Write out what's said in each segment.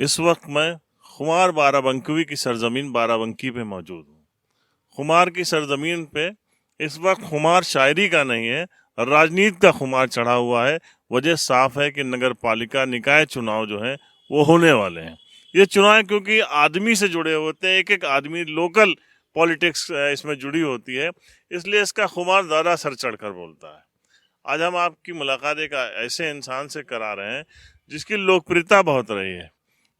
इस वक्त मैं खुमार बाराबंकी की सरजमीन बाराबंकी पे मौजूद हूँ। खुमार की सरजमीन पे इस वक्त खुमार शायरी का नहीं है, राजनीति का खुमार चढ़ा हुआ है। वजह साफ है कि नगर पालिका निकाय चुनाव जो है वो होने वाले हैं। ये चुनाव क्योंकि आदमी से जुड़े होते हैं, एक एक आदमी लोकल पॉलिटिक्स इसमें जुड़ी होती है, इसलिए इसका खुमार ज़्यादा सर चढ़कर बोलता है। आज हम आपकी मुलाकात एक ऐसे इंसान से करा रहे हैं जिसकी लोकप्रियता बहुत रही है।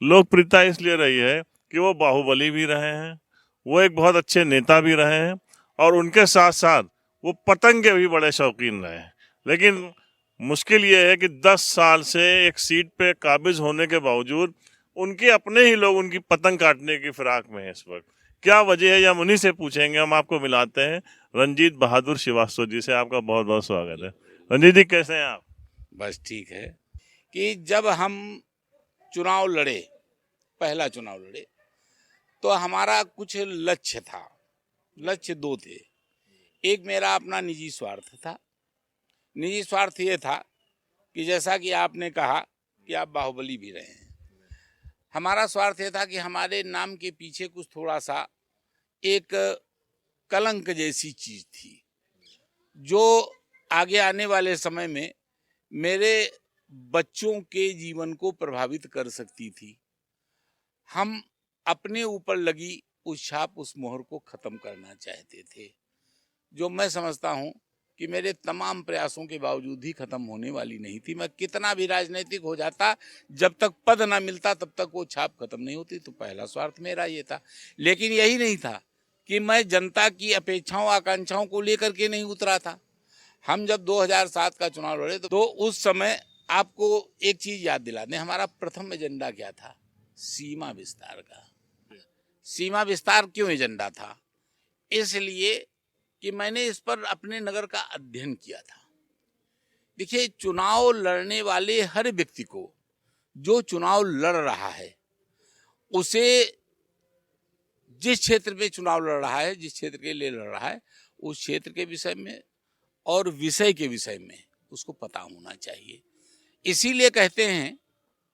लोकप्रियता इसलिए रही है कि वो बाहुबली भी रहे हैं, वो एक बहुत अच्छे नेता भी रहे हैं और उनके साथ साथ वो पतंग के भी बड़े शौकीन रहे हैं। लेकिन मुश्किल ये है कि 10 साल से एक सीट पे काबिज होने के बावजूद उनके अपने ही लोग उनकी पतंग काटने की फिराक में है। इस वक्त क्या वजह है, या उन्हीं से पूछेंगे। हम आपको मिलाते हैं रंजीत बहादुर श्रीवास्तव जी से। आपका बहुत बहुत स्वागत है। रंजीत जी, कैसे हैं आप? बस ठीक है कि जब हम चुनाव लड़े, पहला चुनाव लड़े, तो हमारा कुछ लक्ष्य था। लक्ष्य दो थे। एक मेरा अपना निजी स्वार्थ था। निजी स्वार्थ ये था कि जैसा कि आपने कहा कि आप बाहुबली भी रहे हैं, हमारा स्वार्थ ये था कि हमारे नाम के पीछे कुछ थोड़ा सा एक कलंक जैसी चीज थी जो आगे आने वाले समय में मेरे बच्चों के जीवन को प्रभावित कर सकती थी। हम अपने ऊपर लगी उस छाप, उस मोहर को खत्म करना चाहते थे, जो मैं समझता हूं कि मेरे तमाम प्रयासों के बावजूद ही खत्म होने वाली नहीं थी। मैं कितना भी राजनीतिक हो जाता, जब तक पद ना मिलता तब तक वो छाप खत्म नहीं होती। तो पहला स्वार्थ मेरा ये था। लेकिन यही नहीं था कि मैं जनता की अपेक्षाओं आकांक्षाओं को लेकर के नहीं उतरा था। हम जब 2007 का चुनाव लड़े तो उस समय आपको एक चीज याद दिला दें, हमारा प्रथम एजेंडा क्या था? सीमा विस्तार का। सीमा विस्तार क्यों एजेंडा था? इसलिए कि मैंने इस पर अपने नगर का अध्ययन किया था। देखिए, चुनाव लड़ने वाले हर व्यक्ति को, जो चुनाव लड़ रहा है, उसे जिस क्षेत्र में चुनाव लड़ रहा है, जिस क्षेत्र के लिए लड़ रहा है, उस क्षेत्र के विषय में और विषय के विषय में उसको पता होना चाहिए। इसीलिए कहते हैं,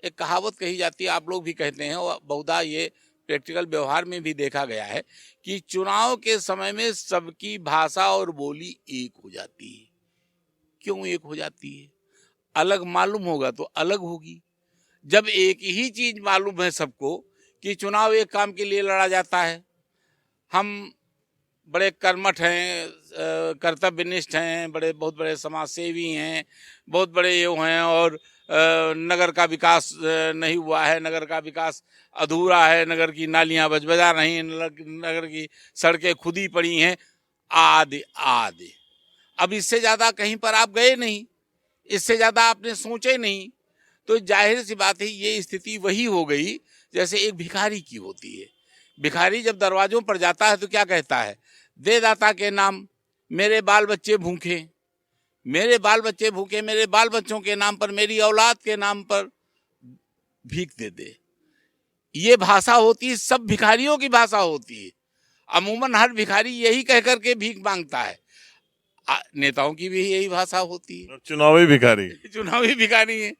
एक कहावत कही जाती है, आप लोग भी कहते हैं, और बहुधा ये प्रैक्टिकल व्यवहार में भी देखा गया है कि चुनाव के समय में सबकी भाषा और बोली एक हो जाती है। क्यों एक हो जाती है? अलग मालूम होगा तो अलग होगी। जब एक ही चीज मालूम है सबको कि चुनाव एक काम के लिए लड़ा जाता है, हम बड़े कर्मठ हैं, कर्तव्यनिष्ठ हैं, बहुत बड़े समाज सेवी हैं, बहुत बड़े ये हैं, और नगर का विकास नहीं हुआ है, नगर का विकास अधूरा है, नगर की नालियां बजबजा नहीं, नगर की सड़कें खुदी पड़ी हैं, आदि आदि। अब इससे ज़्यादा कहीं पर आप गए नहीं, इससे ज़्यादा आपने सोचे नहीं, तो जाहिर सी बात है ये स्थिति वही हो गई जैसे एक भिखारी की होती है। भिखारी जब दरवाजों पर जाता है तो क्या कहता है? दे दाता के नाम मेरे बाल बच्चे भूखे, मेरे बाल बच्चे भूखे, मेरे बाल बच्चों के नाम पर, मेरी औलाद के नाम पर भीख दे दे। ये भाषा होती है, सब भिखारियों की भाषा होती है। अमूमन हर भिखारी यही कह करके भीख मांगता है। नेताओं की भी यही भाषा होती है। चुनावी भिखारी। चुनावी भिखारी है।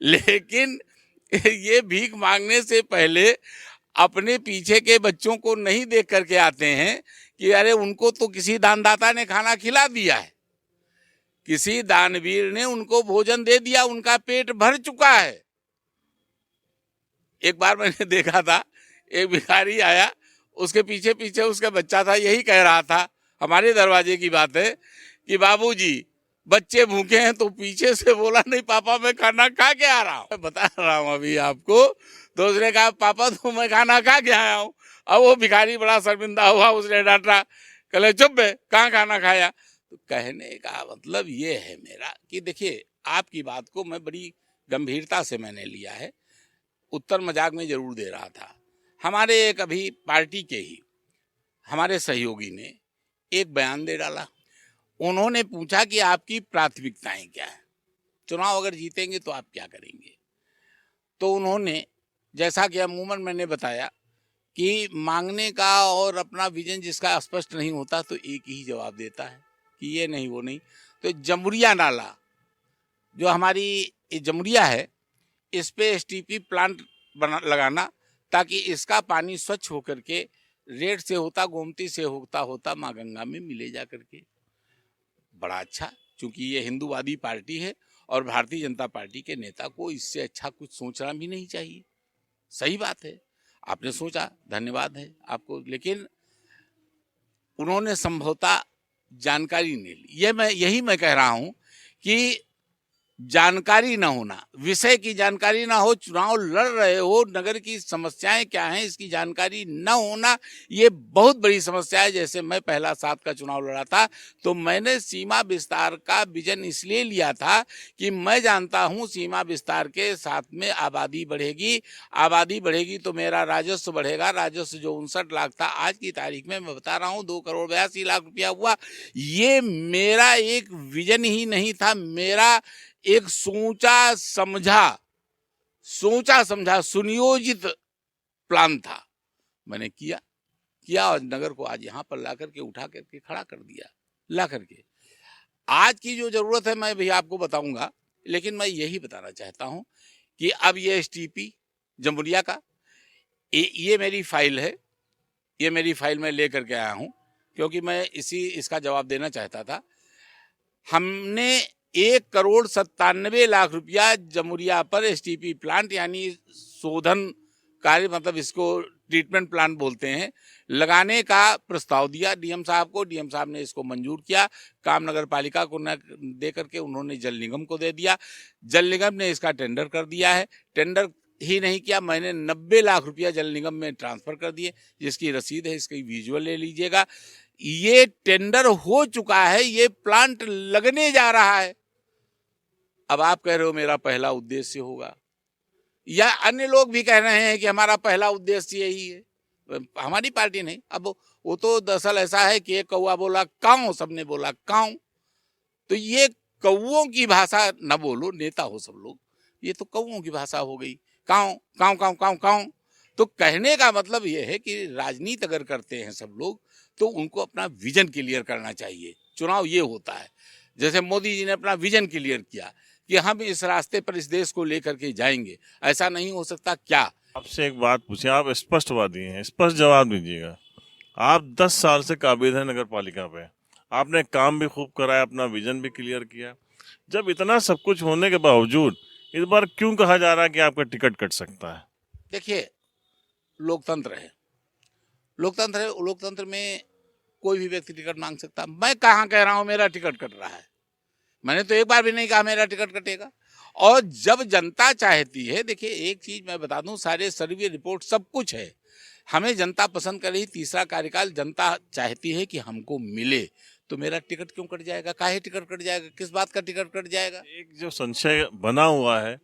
लेकिन ये भीख मांगने से पहले अपने पीछे के बच्चों को नहीं देख करके आते हैं कि अरे उनको तो किसी दानदाता ने खाना खिला दिया है, किसी दानवीर ने उनको भोजन दे दिया, उनका पेट भर चुका है। एक बार मैंने देखा था, एक भिखारी आया, उसके पीछे पीछे उसका बच्चा था, यही कह रहा था, हमारे दरवाजे की बात है, कि बाबूजी बच्चे भूखे हैं, तो पीछे से बोला, नहीं पापा मैं खाना खा के आ रहा हूँ। बता रहा हूँ अभी आपको। तो उसने कहा, पापा तो मैं खाना खा के आया हूँ। अब वो भिखारी बड़ा शर्मिंदा हुआ, उसने डांटा, कहले चुप बे, कहाँ खाना खाया? तो कहने का मतलब ये है मेरा कि देखिए, आपकी बात को मैं बड़ी गंभीरता से मैंने लिया है, उत्तर मजाक में जरूर दे रहा था। हमारे एक अभी पार्टी के ही हमारे सहयोगी ने एक बयान दे डाला। उन्होंने पूछा कि आपकी प्राथमिकताएं क्या है, चुनाव अगर जीतेंगे तो आप क्या करेंगे? तो उन्होंने, जैसा कि अमूमन मैंने बताया कि मांगने का और अपना विजन जिसका स्पष्ट नहीं होता तो एक ही जवाब देता है कि ये नहीं वो नहीं। तो जमुरिया नाला, जो हमारी जमुरिया है, इस पे एसटीपी प्लांट लगाना, ताकि इसका पानी स्वच्छ होकर के रेट से होता, गोमती से होता माँ गंगा में मिले जा करके। बड़ा अच्छा, क्योंकि ये हिंदूवादी पार्टी है और भारतीय जनता पार्टी के नेता को इससे अच्छा कुछ सोचना भी नहीं चाहिए। सही बात है, आपने सोचा, धन्यवाद है आपको, लेकिन उन्होंने संभवतः जानकारी नहीं ली। यही मैं कह रहा हूं कि जानकारी ना होना, विषय की जानकारी ना हो, चुनाव लड़ रहे हो, नगर की समस्याएं क्या हैं इसकी जानकारी न होना, ये बहुत बड़ी समस्या है। जैसे मैं पहला 7 का चुनाव लड़ा था तो मैंने सीमा विस्तार का विजन इसलिए लिया था कि मैं जानता हूं सीमा विस्तार के साथ में आबादी बढ़ेगी तो मेरा राजस्व बढ़ेगा। राजस्व जो 59 लाख था, आज की तारीख में मैं बता रहा हूं 2 करोड़ 82 लाख रुपया हुआ। ये मेरा एक विजन ही नहीं था, मेरा एक सोचा समझा सुनियोजित प्लान था। मैंने किया और नगर को आज यहाँ पर ला करके उठा करके खड़ा कर दिया। ला करके आज की जो जरूरत है मैं भी आपको बताऊंगा, लेकिन मैं यही बताना चाहता हूं कि अब ये एसटीपी जमुरिया का ये मेरी फाइल है, ये मेरी फाइल में लेकर के आया हूं क्योंकि मैं इसका जवाब देना चाहता था। हमने 1 करोड़ 97 लाख रुपया जमुरिया पर एसटीपी प्लांट यानी शोधन कार्य, मतलब इसको ट्रीटमेंट प्लांट बोलते हैं, लगाने का प्रस्ताव दिया डीएम साहब को। डीएम साहब ने इसको मंजूर किया, काम नगर पालिका को न दे करके उन्होंने जल निगम को दे दिया। जल निगम ने इसका टेंडर कर दिया है। टेंडर ही नहीं किया, मैंने 90 लाख रुपया जल निगम में ट्रांसफर कर दिए, जिसकी रसीद है, इसकी विजुअल ले लीजिएगा। ये टेंडर हो चुका है, ये प्लांट लगने जा रहा है। अब आप कह रहे हो मेरा पहला उद्देश्य होगा, या अन्य लोग भी कह रहे हैं कि हमारा पहला उद्देश्य यही है, हमारी पार्टी नहीं। अब वो तो दरअसल ऐसा है कि एक कौवा बोला काऊ, सबने बोला काऊ, तो ये कौओं की भाषा न बोलो, नेता हो सब लोग, ये तो कौओं की भाषा हो गई, काऊ काऊ काऊ काऊ काऊ। तो कहने का मतलब ये है कि राजनीति अगर करते हैं सब लोग तो उनको अपना विजन क्लियर करना चाहिए। चुनाव ये होता है, जैसे मोदी जी ने अपना विजन क्लियर किया कि हम इस रास्ते पर इस देश को लेकर के जाएंगे, ऐसा नहीं हो सकता क्या? आपसे एक बात पूछे, आप स्पष्टवादी हैं, स्पष्ट जवाब दीजिएगा। आप 10 साल से काबिज हैं नगर पालिका पे, आपने काम भी खूब कराया, अपना विजन भी क्लियर किया। जब इतना सब कुछ होने के बावजूद इस बार क्यों कहा जा रहा है कि आपका टिकट कट सकता है? देखिए, लोकतंत्र है, लोकतंत्र में कोई भी व्यक्ति टिकट मांग सकता। मैं कहाँ कह रहा हूं मेरा टिकट कट रहा है, मैंने तो एक बार भी नहीं कहा मेरा टिकट कटेगा। और जब जनता चाहती है, देखिए एक चीज मैं बता दूं, सारे सर्वे रिपोर्ट सब कुछ है, हमें जनता पसंद कर रही, तीसरा कार्यकाल जनता चाहती है कि हमको मिले, तो मेरा टिकट क्यों कट जाएगा? काहे टिकट कट जाएगा? किस बात का टिकट कट जाएगा? एक जो संशय बना हुआ है,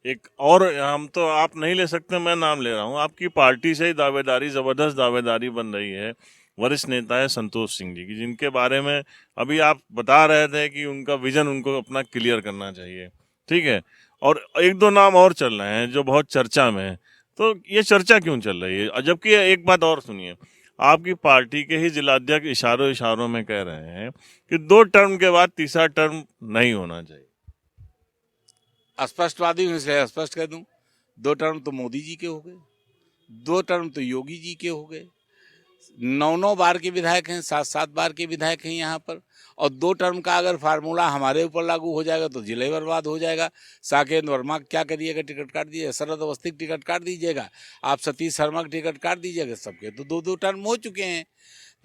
एक और, हम तो आप नहीं ले सकते, मैं नाम ले रहा हूँ, आपकी पार्टी से ही दावेदारी, जबरदस्त दावेदारी बन रही है, वरिष्ठ नेता है संतोष सिंह जी की, जिनके बारे में अभी आप बता रहे थे कि उनका विजन उनको अपना क्लियर करना चाहिए, ठीक है, और 1-2 नाम और चल रहे हैं जो बहुत चर्चा में है। तो ये चर्चा क्यों चल रही है? जबकि एक बात और सुनिए, आपकी पार्टी के ही जिलाध्यक्ष इशारों में कह रहे हैं कि 2 टर्म के बाद तीसरा टर्म नहीं होना चाहिए। स्पष्टवादी हूं इसलिए स्पष्ट कह दूं, 2 टर्म तो मोदी जी के हो गए, 2 टर्म तो योगी जी के हो गए, 9 बार के विधायक हैं, 7 बार के विधायक हैं यहाँ पर, और 2 टर्म का अगर फार्मूला हमारे ऊपर लागू हो जाएगा तो जिले बर्बाद हो जाएगा। साकेत वर्मा क्या करिएगा? टिकट काट दीजिएगा, शरद अवस्थी टिकट काट दीजिएगा, आप सतीश शर्मा का टिकट काट दीजिएगा, सबके तो 2-2 टर्म हो चुके हैं।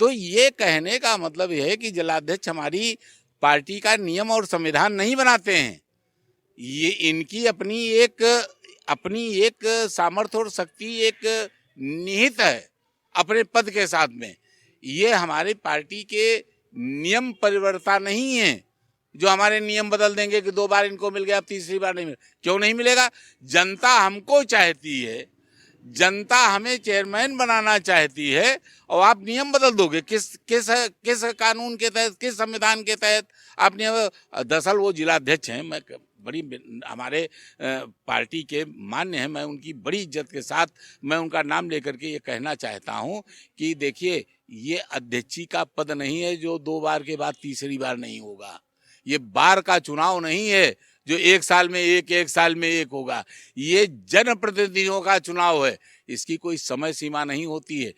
तो ये कहने का मतलब यह है कि जिलाध्यक्ष हमारी पार्टी का नियम और संविधान नहीं बनाते हैं, ये इनकी अपनी एक सामर्थ्य और शक्ति एक निहित है अपने पद के साथ में। ये हमारी पार्टी के नियम परिवर्तन नहीं है जो हमारे नियम बदल देंगे कि 2 बार इनको मिल गया, अब तीसरी बार नहीं मिल। क्यों नहीं मिलेगा? जनता हमको चाहती है, जनता हमें चेयरमैन बनाना चाहती है, और आप नियम बदल दोगे किस कानून के तहत, किस संविधान के तहत आपने? दरअसल वो जिलाध्यक्ष हैं, मैं बड़ी हमारे पार्टी के मान्य हैं, मैं उनकी बड़ी इज्जत के साथ मैं उनका नाम लेकर के ये कहना चाहता हूं कि देखिए, ये अध्यक्षी का पद नहीं है जो 2 बार के बाद तीसरी बार नहीं होगा। ये बार का चुनाव नहीं है, जो एक साल में एक साल में एक होगा। ये जनप्रतिनिधियों का चुनाव है, इसकी कोई समय सीमा नहीं होती है।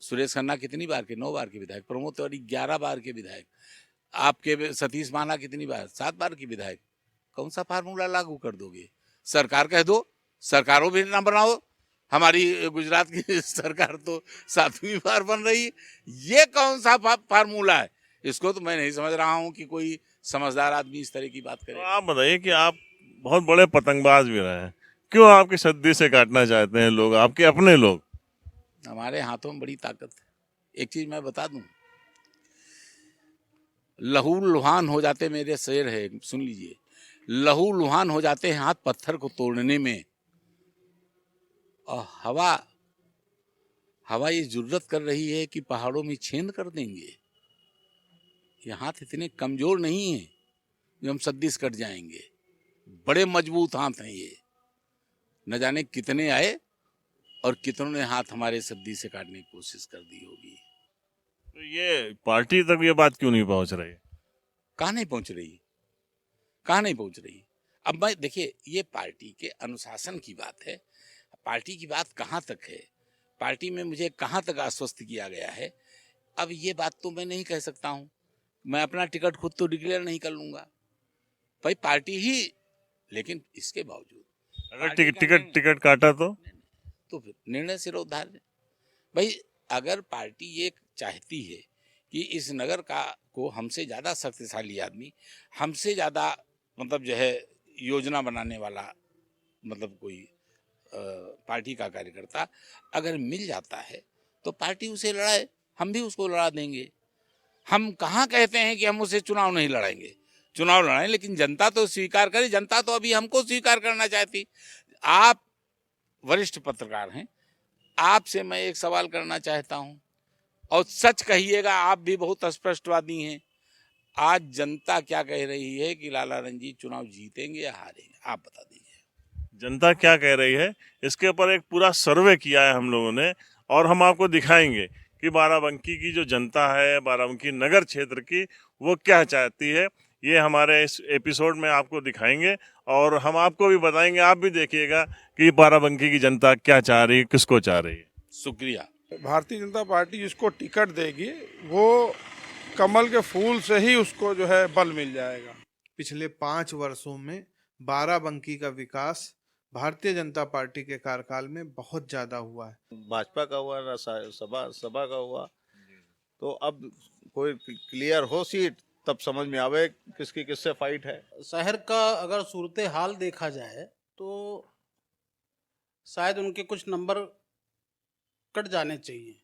सुरेश खन्ना कितनी बार के 9 बार के विधायक, प्रमोद तिवारी 11 बार के विधायक, आपके सतीश महाना कितनी बार 7 बार की विधायक। कौन सा फार्मूला लागू कर दोगे? सरकार कह दो, सरकारों भी ना बनाओ। हमारी गुजरात की सरकार तो 7वीं बार बन रही है। ये कौन सा फार्मूला है? इसको तो मैं नहीं समझ रहा हूं कि कोई समझदार आदमी इस तरह की बात करे। तो आप बताइए कि आप बहुत बड़े पतंगबाज भी रहे हैं, क्यों आपकी सद्दी से काटना चाहते हैं लोग, आपके अपने लोग? हमारे हाथों में बड़ी ताकत है। एक चीज मैं बता दूं, लहू लुहान हो जाते, मेरे शेर है सुन लीजिए, लहू लुहान हो जाते हैं हाथ पत्थर को तोड़ने में, और हवा ये जुर्रत कर रही है कि पहाड़ों में छेद कर देंगे। ये हाथ इतने कमजोर नहीं है जो हम सद्दी से कट जाएंगे। बड़े मजबूत हाथ हैं ये। न जाने कितने आए और कितनों ने हाथ हमारे सद्दी से काटने की कोशिश कर दी होगी। तो ये पार्टी तक ये बात क्यों नहीं पहुंच रही? कहाँ नहीं पहुंच रही? कहाँ नहीं पहुंच रही? अब मैं देखिए, ये पार्टी के अनुशासन की बात है। पार्टी की बात कहाँ तक है, पार्टी में मुझे कहाँ तक आश्वस्त किया गया है, अब ये बात तो मैं नहीं कह सकता हूँ। मैं अपना टिकट खुद तो डिक्लेयर नहीं कर लूंगा भाई, पार्टी ही। लेकिन इसके बावजूद अगर टिकट काटा तो फिर निर्णय सिरोधार्य है भाई। अगर पार्टी ये चाहती है कि इस नगर का को हमसे ज्यादा शक्तिशाली आदमी, हमसे ज्यादा मतलब जो है योजना बनाने वाला, मतलब कोई पार्टी का कार्यकर्ता अगर मिल जाता है तो पार्टी उसे लड़ाए, हम भी उसको लड़ा देंगे। हम कहाँ कहते हैं कि हम उसे चुनाव नहीं लड़ाएंगे? चुनाव लड़ाएं, लेकिन जनता तो स्वीकार करे। जनता तो अभी हमको स्वीकार करना चाहती। आप वरिष्ठ पत्रकार हैं, आपसे मैं एक सवाल करना चाहता हूं, और सच कहिएगा, आप भी बहुत स्पष्टवादी हैं। आज जनता क्या कह रही है कि लाला रंजीत चुनाव जीतेंगे या हारेंगे? आप बता दीजिए। जनता क्या कह रही है, इसके ऊपर एक पूरा सर्वे किया है हम लोगों ने, और हम आपको दिखाएंगे कि बाराबंकी की जो जनता है, बाराबंकी नगर क्षेत्र की, वो क्या चाहती है। ये हमारे इस एपिसोड में आपको दिखाएंगे, और हम आपको भी बताएंगे, आप भी देखिएगा कि बाराबंकी की जनता क्या चाह रही है, किसको चाह रही है। शुक्रिया। भारतीय जनता पार्टी जिसको टिकट देगी वो कमल के फूल से ही उसको जो है बल मिल जाएगा। पिछले 5 वर्षों में बाराबंकी का विकास भारतीय जनता पार्टी के कार्यकाल में बहुत ज्यादा हुआ है। भाजपा का हुआ ना सभा का हुआ, तो अब कोई क्लियर हो सीट तब समझ में आवे किसकी किससे फाइट है। शहर का अगर सूरत हाल देखा जाए तो शायद उनके कुछ नंबर कट जाने चाहिए।